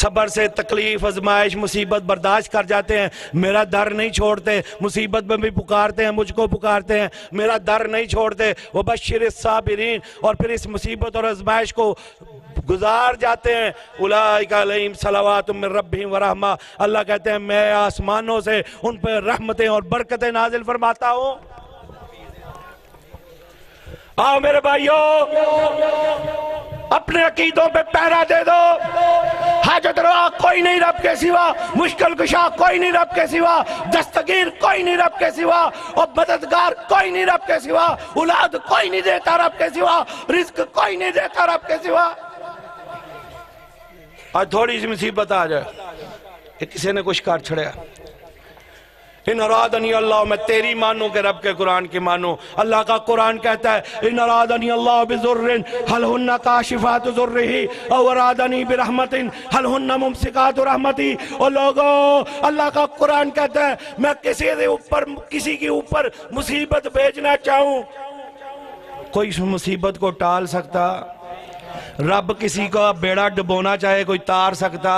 صبر سے تکلیف، آزمائش، مصیبت برداشت کر جاتے ہیں، میرا در نہیں چھوڑتے، مصیبت میں بھی پکارتے ہیں، مجھ کو پکارتے ہیں، میرا در نہیں چھوڑتے، وَبَشِّرِ الصَّابِرِينَ، اور پھر اس مصیبت اور آزمائش کو گزار جاتے ہیں۔ اولئک علیہم صلوات من ربہم ورحمہ، اللہ کہتے ہیں میں آسمانوں سے ان پہ رحمتیں اور برکتیں نازل فرماتا ہوں۔ آؤ میرے بھائیوں، اپنے عقیدوں پہ پہرا دے دو۔ حاجت روا کوئی نہیں رب کے سوا، مشکل کشا کوئی نہیں رب کے سوا، دستگیر کوئی نہیں رب کے سوا، اور مددگار کوئی نہیں رب کے سوا، اولاد کوئی نہیں دیتا رب کے سوا، رزق کوئی نہیں دیتا رب کے سوا۔ آج تھوڑی سی مصیبت آ جائے، کسی نے کچھ کر چھڑیا، ان ارادنی اللہ، میں تیری مانوں کہ رب کے قرآن کی مانوں۔ اللہ کا قرآن کہتا ہے ان ارادنی اللہ بذر حل ہن کاشفات ذرہ او ارادنی برحمت حل ہن ممسکات رحمتی۔ اور لوگوں، اللہ کا قرآن کہتا ہے میں کسی کے اوپر مصیبت بھیجنا چاہوں، کوئی اس مصیبت کو ٹال سکتا؟ رب کسی کا بیڑا ڈبونا چاہے کوئی تار سکتا؟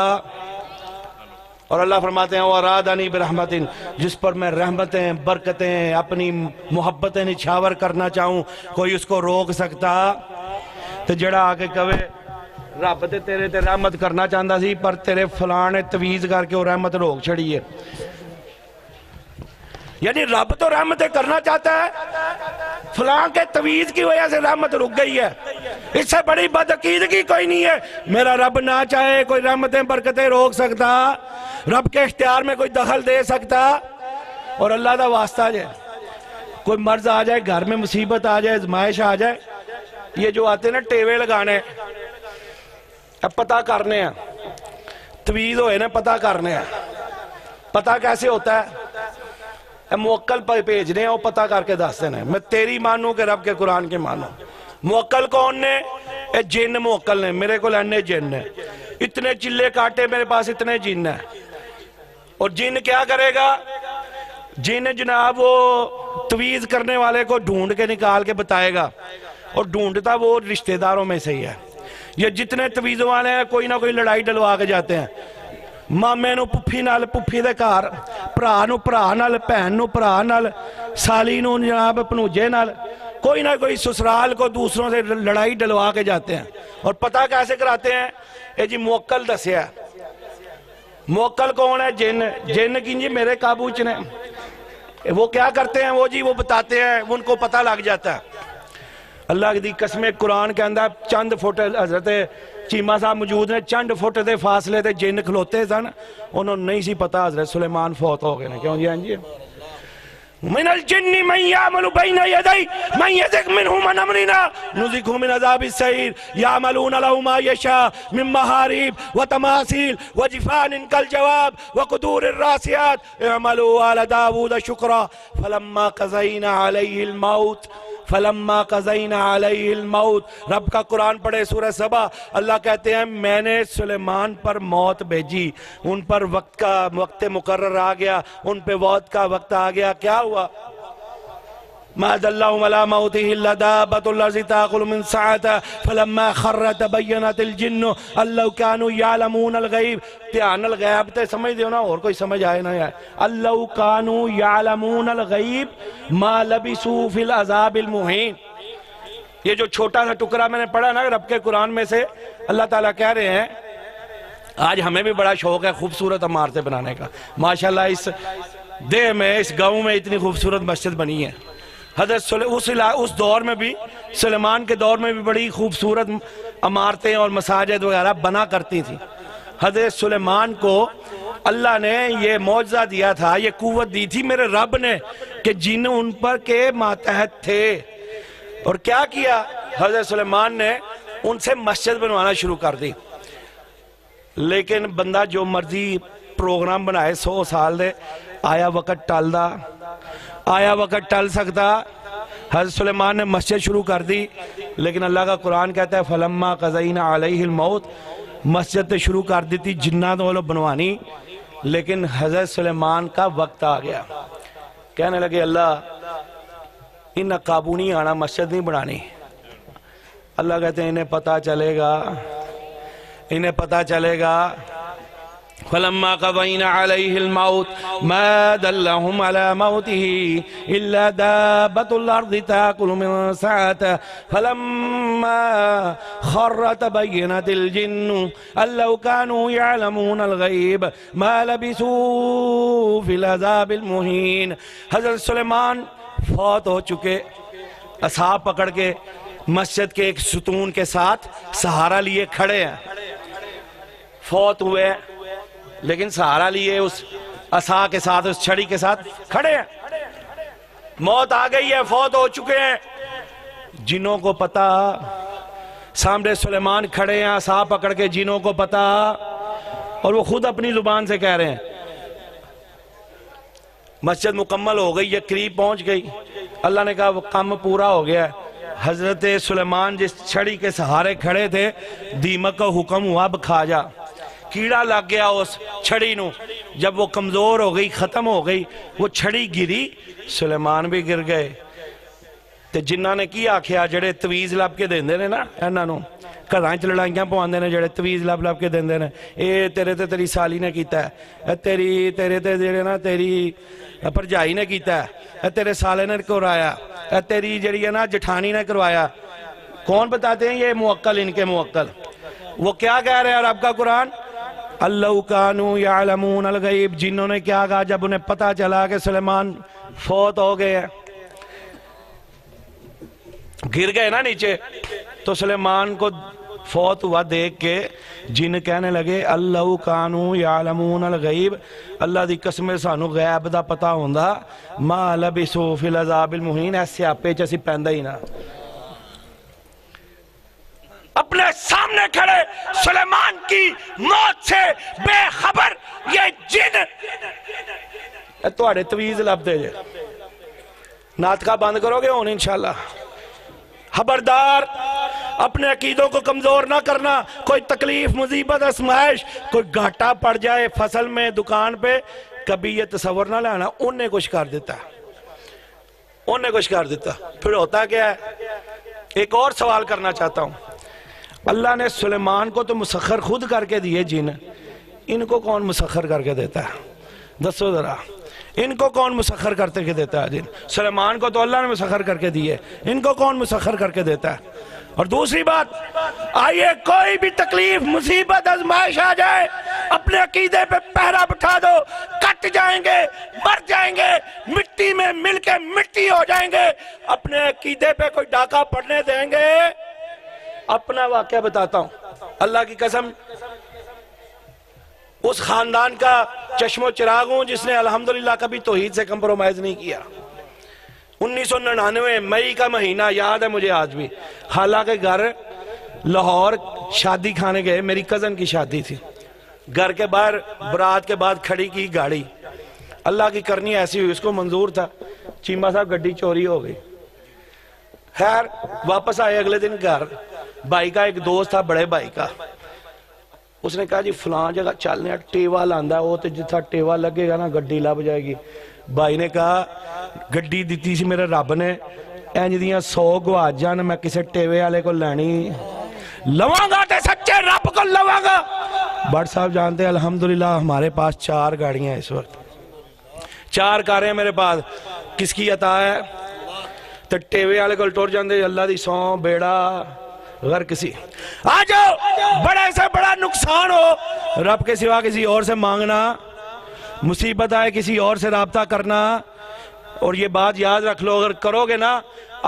اور اللہ فرماتے ہیں وَرَادَنِي بِرَحْمَتٍ، جس پر میں رحمتیں، برکتیں، اپنی محبتیں نچھاور کرنا چاہوں، کوئی اس کو روک سکتا؟ تو جڑا آکے کہے رب تے تیرے تے رحمت کرنا چاہتا سی پر تیرے فلانے تویز کر کے وہ رحمت روک چھڑی ہے، یعنی رب تو رحمتیں کرنا چاہتا ہے، فلان کے تویز کی وجہ سے رحمت رک گئی ہے۔ اس سے بڑی بدعقیدگی کوئی نہیں ہے۔ میرا رب نہ چاہے کوئی رحمتیں برکتیں روک سکتا؟ رب کے اختیار میں کوئی دخل دے سکتا؟ اور اللہ دا واسطہ جائے کوئی مرض آ جائے، گھر میں مصیبت آ جائے، آزمائش آ جائے، یہ جو آتے ہیں نا ٹیوے لگانے، اب پتہ کرنے ہیں، تویز ہوئے نا پتہ کرنے ہیں، پتہ کیسے ہوتا ہے؟ موکل پہ بھیجنے ہیں، وہ پتہ کر کے دستے ہیں میں تیری مانوں کہ رب کے قرآن کے مانوں۔ موکل کون نے؟ اے جن موکل نے، میرے کو لہنے جن نے، اتنے چلے کاٹے میرے پاس اتنے جن ہیں، اور جن کیا کرے گا؟ جن جناب وہ تویز کرنے والے کو ڈھونڈ کے نکال کے بتائے گا، اور ڈھونڈتا وہ رشتہ داروں میں سے ہی ہے۔ یہ جتنے تویز والے ہیں کوئی نہ کوئی لڑائی ڈلوا کے جاتے ہیں، مامے نو پپھی نال پپھی دے کار، پرا نو پرا نال، بہن نو پرا نال، سالی نو جناب پنوجے نال، کوئی نہ کوئی سسرال کو دوسروں سے لڑائی ڈلوا کے جاتے ہیں۔ اور پتہ کیسے کراتے ہیں؟ اے جی موکل دسیا، موکل کون ہے؟ جن۔ جن کی جی میرے قابو چ نے، وہ کیا کرتے ہیں؟ وہ جی وہ بتاتے ہیں، ان کو پتہ لگ جاتا ہے۔ اللہ دی قسم قرآن کے اندر چند فٹ حضرت چیمہ صاحب موجود نے، چند فٹ دے فاصلے دے جن کھلوتے سن، انہوں نے نہیں سی پتا حضرت سلیمان فوت ہو گئے نا. کیوں جی؟ ہاں جی. من الجن من يعمل بين يدي من يزغ منهم من امرنا نذقه من عذاب السعير يعملون له ما يشاء من محاريب وتماثيل وجفان كالجواب وقدور الراسيات اعملوا آل داود شكرا فلما قضينا عليه الموت. رب کا قرآن پڑھے سورہ سبا. اللہ کہتے ہیں میں نے سلیمان پر موت بھیجی، ان پر وقت مقرر آ گیا، ان پہ موت کا وقت آ گیا. کیا ہوا؟ ما دلهم على موته الا دابة الارض تاكل من ساعته فلما خر تبينت الجن ان لو كانوا يعلمون الغيب. دھیان الغیب تے سمجھ دیو نا، اور کوئی سمجھ آئے نہ آئے. ان لو كانوا يعلمون الغيب ما لبثوا في العذاب المهين. یہ جو چھوٹا سا ٹکڑا میں نے پڑھا نا رب کے قرآن میں سے، اللہ تعالیٰ کہہ رہے ہیں آج ہمیں بھی بڑا شوق ہے خوبصورت عمارتیں بنانے کا. ماشاءاللہ اس دیہ میں، اس گاؤں میں اتنی خوبصورت مسجد بنی ہے. حضرت اس دور میں بھی، سلیمان کے دور میں بھی بڑی خوبصورت عمارتیں اور مساجد وغیرہ بنا کرتی تھی. حضرت سلیمان کو اللہ نے یہ معجزہ دیا تھا، یہ قوت دی تھی میرے رب نے کہ جن ان پر کے ماتحت تھے. اور کیا کیا حضرت سلیمان نے؟ ان سے مسجد بنوانا شروع کر دی. لیکن بندہ جو مرضی پروگرام بنائے 100 سال دے، آیا وقت ٹال دا، آیا وقت ٹل سکتا. حضرت سلیمان نے مسجد شروع کر دی، لیکن اللہ کا قرآن کہتا ہے فلما قضینا علیہ الموت. مسجد تے شروع کر دی تھی جنات والوں بنوانی، لیکن حضرت سلیمان کا وقت آ گیا. کہنے لگے اللہ انہیں قابو نہیں آنا، مسجد نہیں بنانی. اللہ کہتے ہیں انہیں پتہ چلے گا، انہیں پتہ چلے گا. فلما قضينا عليه الموت ما دلهم على موته إلا دابة الأرض تأكل من ساعته فلما خر تبينت الجن أن لو كانوا يعلمون الغيب ما لبثوا في العذاب المهين. حضرت سلیمان فوت ہو چکے، عصا پکڑ کے مسجد کے ایک ستون کے ساتھ سہارا لیے کھڑے ہیں. فوت ہوئے لیکن سہارا لیے اس عصا کے ساتھ، اس چھڑی کے ساتھ کھڑے ہیں. موت آ گئی ہے، فوت ہو چکے ہیں. جنوں کو پتا، سامنے سلیمان کھڑے ہیں عصا پکڑ کے، جنوں کو پتا، اور وہ خود اپنی زبان سے کہہ رہے ہیں. مسجد مکمل ہو گئی، یہ قریب پہنچ گئی. اللہ نے کہا وہ کام پورا ہو گیا ہے. حضرت سلیمان جس چھڑی کے سہارے کھڑے تھے، دیمک کا حکم ہوا اب کھا جا. کیڑا لگ گیا اس چھڑی نو. جب وہ کمزور ہو گئی، ختم ہو گئی، وہ چھڑی گری، سلیمان بھی گر گئے. تے جنہاں نے کی آکھیا جڑے تویز لب کے دیندے نے نا انہاں نو، گھراں وچ لڑائیاں پواندے نے جڑے تویز لب کے دیندے نے، اے تیرے تے تیری سالی نے کیتا ہے، اے تیرے تے جڑے نا تیری پرجائی نے کیتا ہے، اے تیرے سالے نے کروایا، اے تیری جڑی ہے نا جٹھانی نے کروایا. کون بتاتے ہیں؟ یہ موکل، ان کے موکل. وہ کیا کہہ رہے ہیں رب کا قرآن؟ اللہ کانوا یعلمون الغیب. جنہوں نے کیا کہا جب انہیں پتا چلا کہ سلیمان فوت ہو گئے ہیں، گر گئے نا نیچے، تو سلیمان کو فوت ہوا دیکھ کے جن کہنے لگے اللہ کانوا یعلمون الغیب، اللہ دی قسم سانو غیب دا پتا ہوندا، ما لبثوا فی العذاب المہین. ایسے آپے چاسی پیندہ ہی نا. اپنے سامنے کھڑے سلیمان کی موت سے بے خبر یہ جن. توڑے تویز لب دے جے ناطقہ بند کرو گے ہون انشاءاللہ. خبردار اپنے عقیدوں کو کمزور نہ کرنا. کوئی تکلیف، مصیبت، آزمائش، کوئی گھاٹا پڑ جائے فصل میں، دکان پہ، کبھی یہ تصور نہ لینا انہیں کچھ کر دیتا ہے، انہیں کچھ کر دیتا. پھر ہوتا کیا ہے؟ ایک اور سوال کرنا چاہتا ہوں. اللہ نے سلیمان کو تو مسخر خود کر کے دیے جن، ان کو کون مسخر کر کے دیتا ہے؟ دسو ذرا، ان کو کون مسخر کرتے کے دیتا ہے جن؟ سلیمان کو تو اللہ نے مسخر کر کے دیے، ان کو کون مسخر کر کے دیتا ہے؟ اور دوسری بات، آئیے کوئی بھی تکلیف، مصیبت، آزمائش آ جائے، اپنے عقیدے پہ پہرا بٹھا دو، کٹ جائیں گے، مر جائیں گے، مٹی میں مل کے مٹی ہو جائیں گے، اپنے عقیدے پہ کوئی ڈاکہ پڑنے دیں گے؟ اپنا واقعہ بتاتا ہوں، اللہ کی قسم، اس خاندان کا چشم و چراغ ہوں جس نے الحمدللہ کبھی توحید سے کمپرومائز نہیں کیا۔ 1999 مئی کا مہینہ یاد ہے مجھے آج بھی، حالانکہ گھر لاہور شادی کھانے گئے، میری کزن کی شادی تھی، گھر کے باہر برات کے بعد کھڑی کی گاڑی، اللہ کی کرنی ایسی ہوئی، اس کو منظور تھا، چیمہ صاحب گڈی چوری ہو گئی۔ خیر واپس آئے اگلے دن گھر، بھائی کا ایک دوست تھا، بڑے بھائی کا، اس نے کہا جی فلاں جگہ چلنے ہیں، ٹیوا لاندہ ہے، وہ تو جتھا ٹیوا لگے گا نا گڈی لب جائے گی۔ بھائی نے کہا گڈی دیتی سی میرے رب نے، اینج دیاں 100 گواچ جان، میں کسے ٹیوے والے کو لینی لواں گا تے سچے رب کو لواں گا۔ بٹ صاحب جانتے ہیں الحمدللہ ہمارے پاس 4 گاڑیاں ہیں اس وقت، 4 کاریں ہیں میرے پاس، کس کی عطا ہے؟ تو ٹیوے والے کو ٹور جاندے، اللہ دی سو بیڑا غر کسی، آجو بڑے سے بڑا نقصان ہو رب کے سوا کسی اور سے مانگنا، مصیبت آئے کسی اور سے رابطہ کرنا، اور یہ بات یاد رکھ لو، اگر کرو گے نا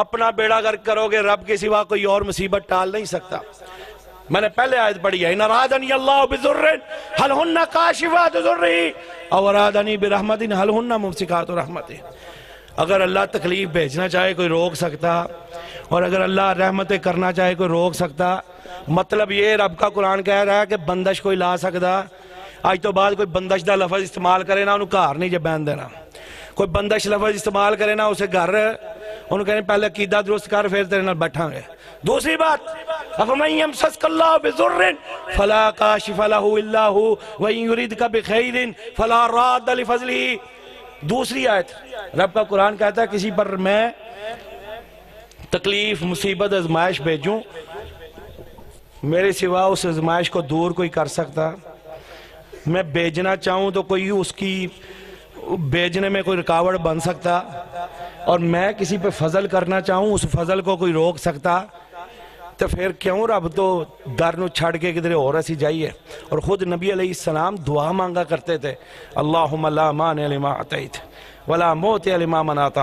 اپنا بیڑا غرق کرو گے، رب کے سوا کوئی اور مصیبت ٹال نہیں سکتا۔ میں نے پہلے آیت پڑھی ہے، اِنْ أَرَادَنِيَ اللَّهُ بِضُرٍّ هَلْ هُنَّ كَاشِفَاتُ ضُرِّهِ أَوْ أَرَادَنِي بِرَحْمَةٍ هَلْ هُنَّ مُمْسِكَاتُ رَحْمَتِهِ۔ اگر اللہ تکلیف بھیجنا چاہے کوئی روک سکتا، اور اگر اللہ رحمتیں کرنا چاہے کوئی روک سکتا، مطلب یہ رب کا قرآن کہہ رہا ہے کہ بندش کوئی لا سکتا، آج تو بعد کوئی بندش دا لفظ استعمال کرے نا انہوں کار نہیں جب بین دینا، کوئی بندش لفظ استعمال کرے نا اسے گھر انہوں کہنے پہلے عقیدہ درست کر پھر تیرے نال بیٹھا گے۔ دوسری بات، أَفَمَنْ يَمْسَسْكَ اللَّهُ بِضُرٍّ فَلَا كَاشِفَ لَهُ إِلَّا هُوَ وَإِنْ يُرِدْكَ بِخَيْرٍ فَلَا رَادَّ لِفَضْلِهِ۔ دوسری آیت رب کا قرآن کہتا ہے کسی پر میں تکلیف مصیبت ازمائش بھیجوں، میرے سوا اس ازمائش کو دور کوئی کر سکتا؟ میں بیجنا چاہوں تو کوئی اس کی بیجنے میں کوئی رکاوٹ بن سکتا؟ اور میں کسی پہ فضل کرنا چاہوں اس فضل کو کوئی روک سکتا؟ تو پھر کیوں رب تو در نو چھڑ کے کدھر اور ایسی جائیے؟ اور خود نبی علیہ السلام دعا مانگا کرتے تھے، اللہم لا مانع لما اعطیت ولا موتع لما منعت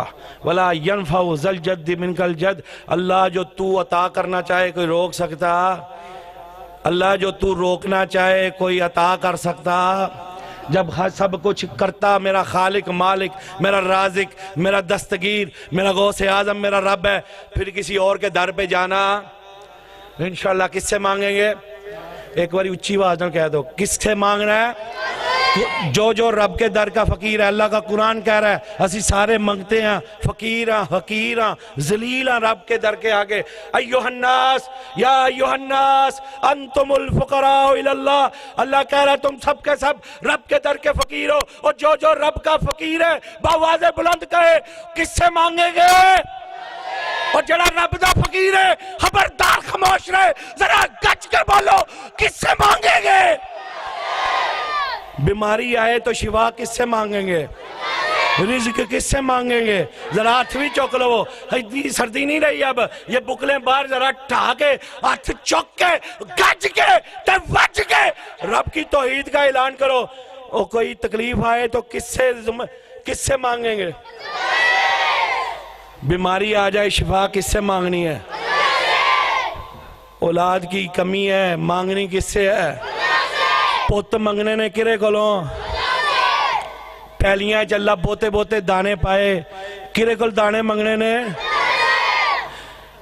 ولا ينفع ذا الجد منک الجد۔ اللہ جو تو عطا کرنا چاہے کوئی روک سکتا؟ اللہ جو تو روکنا چاہے کوئی عطا کر سکتا؟ جب سب کچھ کرتا میرا خالق مالک، میرا رازق، میرا دستگیر، میرا غوث اعظم میرا رب ہے، پھر کسی اور کے در پہ جانا؟ انشاءاللہ کس سے مانگیں گے؟ ایک باری اچھی آواز میں کہہ دو، کس سے مانگنا ہے؟ جو رب کے در کا فقیر ہے۔ اللہ کا قرآن کہہ رہا ہے اسی سارے منگتے ہیں، فقیراں حقیراں ذلیلاں رب کے در کے آگے۔ ایوہ الناس یا ایوہ الناس انتم الفقراء الی اللہ، اللہ کہہ رہا ہے تم سب کے سب رب کے در کے فقیر ہو، اور جو رب کا فقیر ہے بآواز بلند کہے کس سے مانگیں گے؟ اور جڑا رب دا فقیر ہے خبردار خاموش رہے، ذرا گچ کے بولو کس سے مانگیں گے؟ بیماری آئے تو شفا کس سے مانگیں گے؟ رزق کس سے مانگیں گے؟ ذرا ہاتھ بھی چوک لو، اتنی سردی نہیں رہی اب، یہ بکلیں باہر ذرا ٹھا کے ہاتھ چوک کے گج کے تے وج کے رب کی توحید کا اعلان کرو۔ اور کوئی تکلیف آئے تو کس سے مانگیں گے؟ بیماری آ جائے شفا کس سے مانگنی ہے؟ اولاد کی کمی ہے مانگنی کس سے ہے؟ پوت منگنے نے کرے کولوں؟ پہلیاں چلہ بوتے بوتے دانے پائے، کرے کول دانے منگنے نے؟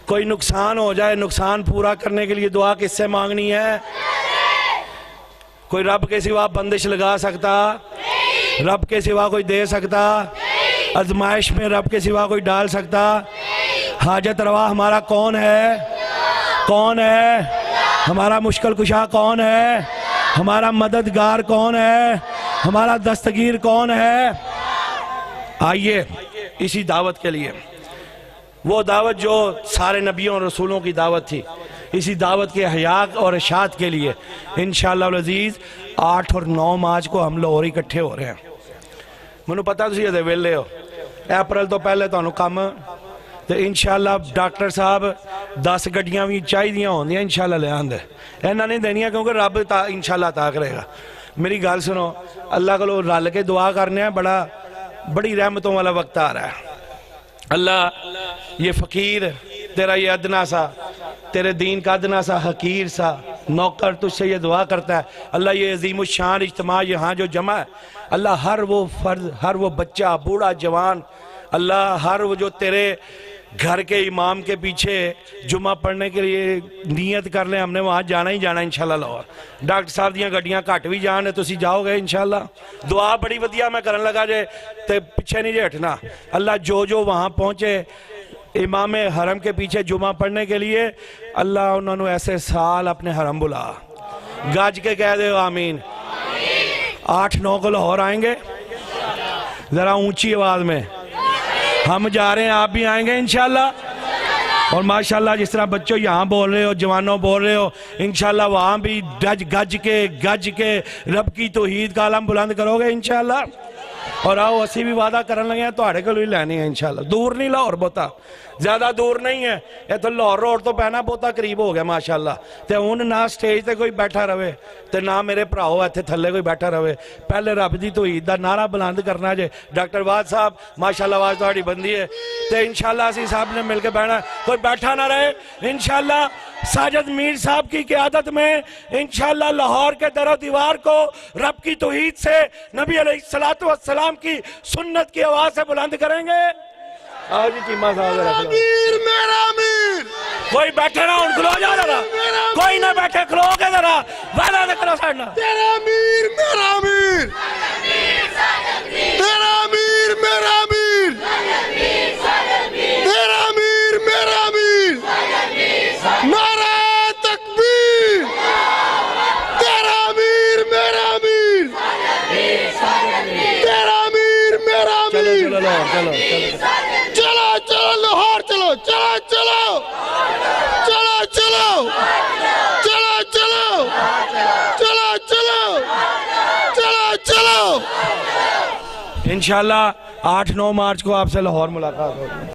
کوئی نقصان ہو جائے نقصان پورا کرنے کے لیے دعا کس سے مانگنی ہے؟ کوئی رب کے سوا بندش لگا سکتا؟ رب کے سوا کوئی دے سکتا؟ ازمائش میں رب کے سوا کوئی ڈال سکتا؟ حاجت روا ہمارا کون ہے؟ کون ہے؟ ہمارا مشکل کشا کون ہے؟ ہمارا مددگار کون ہے؟ ہمارا دستگیر کون ہے؟ آئیے اسی دعوت کے لیے، وہ دعوت جو سارے نبیوں اور رسولوں کی دعوت تھی، اسی دعوت کے احیاء اور اشاعت کے لیے انشاءاللہ العزیز 8 اور 9 مارچ کو ہم لوگ اور اکٹھے ہو رہے ہیں۔ منو پتا تسی یہ ویلے ہو، اپریل تو پہلے تو انہوں کم، تو انشاءاللہ ڈاکٹر صاحب 10 گڈیاں بھی چاہی دیاں ہوں دیاں انشاءاللہ لے آن دے، اینا نہیں دینیاں کیونکہ رب انشاءاللہ عطا کرے گا۔ میری گل سنو، اللہ کو رل کے دعا کرنے ہیں، بڑی رحمتوں والا وقت آ رہا ہے۔ اللہ یہ فقیر تیرا یہ ادنا سا، تیرے دین کا ادنا سا حقیر سا نوکر تجھ سے یہ دعا کرتا ہے، اللہ یہ عظیم الشان اجتماع یہاں جو جمع ہے، اللہ ہر وہ فرد، ہر وہ بچہ، بوڑھا، جوان، اللہ ہر وہ جو تیرے گھر کے امام کے پیچھے جمعہ پڑھنے کے لیے نیت کر لیں، ہم نے وہاں جانا ہی جانا انشاءاللہ لاہور۔ ڈاکٹر صاحب دیاں گڈیاں گھٹ بھی جان تسی جاؤ گے انشاءاللہ۔ دعا بڑی ودیا میں کرن لگا جے تے پیچھے نہیں جے ہٹنا۔ اللہ جو وہاں پہنچے امام حرم کے پیچھے جمعہ پڑھنے کے لیے، اللہ انہوں نے ایسے سال اپنے حرم بلا، گاج کے کہہ دے آمین۔ 8-9 کو لاہور آئیں گے، ذرا اونچی آواز میں ہم جا رہے ہیں، آپ بھی آئیں گے انشاءاللہ۔ اور ماشاءاللہ جس طرح بچوں یہاں بول رہے ہو، جوانوں بول رہے ہو، انشاءاللہ وہاں بھی گج کے رب کی توحید کا علم بلند کرو گے انشاءاللہ۔ اور آؤ اسی بھی وعدہ کرن لگے ہیں تو ہاڑے کو بھی لینی ہے انشاءاللہ۔ دور نہیں لاہور بہتا، زیادہ دور نہیں ہے، یہ تو لاہور روڈ تو پہنا بہتا قریب ہو گیا ماشاءاللہ۔ تے ہون نہ سٹیج تے کوئی بیٹھا رہے تے نہ میرے پراؤ ایتھے تھلے کوئی بیٹھا رہے، پہلے رب دی توحید دا نعرہ بلند کرنا جے۔ ڈاکٹر واد صاحب ماشاءاللہ آواز تہاڈی بندی ہے تے انشاءاللہ اسی صاحب نے مل کے بہنا، کوئی بیٹھا نہ رہے انشاءاللہ۔ ساجد میر صاحب کی قیادت میں انشاءاللہ لاہور کے در و دیوار کو رب کی توحید سے، نبی علیہ السلام کی سنت کی آواز سے بلند کریں گے۔ آؤ جی چیمہ صاحب رکھ لو۔ امیر میرا امیر، کوئی بیٹھے نہ ان کھلو جا ذرا، کوئی نہ بیٹھے کھلو کے ذرا وعدہ نہ کرو ساڑھنا۔ تیرا امیر میرا امیر، تیرا امیر میرا امیر، تیرا امیر میرا امیر، نعرہ تکبیر، تیرا امیر میرا امیر، تیرا امیر میرا چلو امیر۔ چلو لاہور چلو چلو۔ چلو لاہور چلو، چلو چلو چلو چلو چلو چلو چلو چلو چلو چلو۔ انشاءاللہ 8-9 مارچ کو آپ سے لاہور ملاقات ہوگی۔